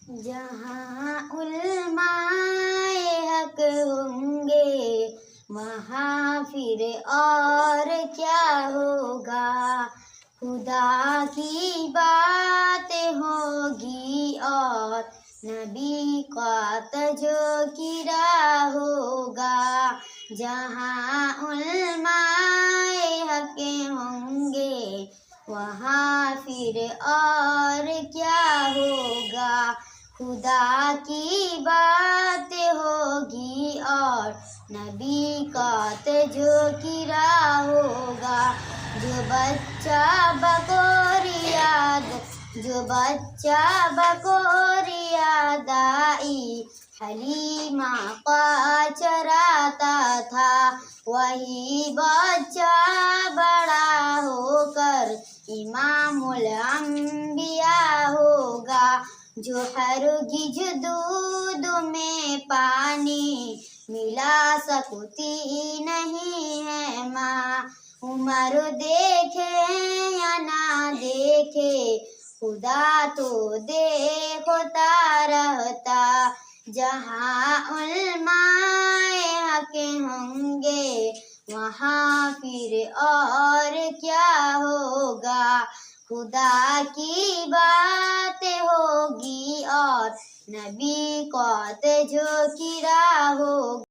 جہاں علمائے حق ہوں گے وہاں پھر اور کیا ہوگا، خدا کی بات ہوگی اور نبی کا تذکرہ ہوگا۔ جہاں علمائے حق ہوں گے وہاں پھر اور کیا ہوگا، خدا کی بات ہوگی اور نبی کا تذکرہ ہوگا۔ جو بچہ بکوریا دائی حلیمہ کا چراتا تھا، وہی بچہ بڑا ہو کر امام الانبیاء ہوگا۔ جو ہرگز دودھ میں پانی ملا سکتی نہیں ہے ماں، عمر دیکھے یا نہ دیکھے خدا تو دیکھتا رہتا۔ جہاں علمائے حق ہوں گے وہاں پھر اور کیا ہوگا، خدا کی بات ہوگی اور نبی کا تذکرہ ہوگا۔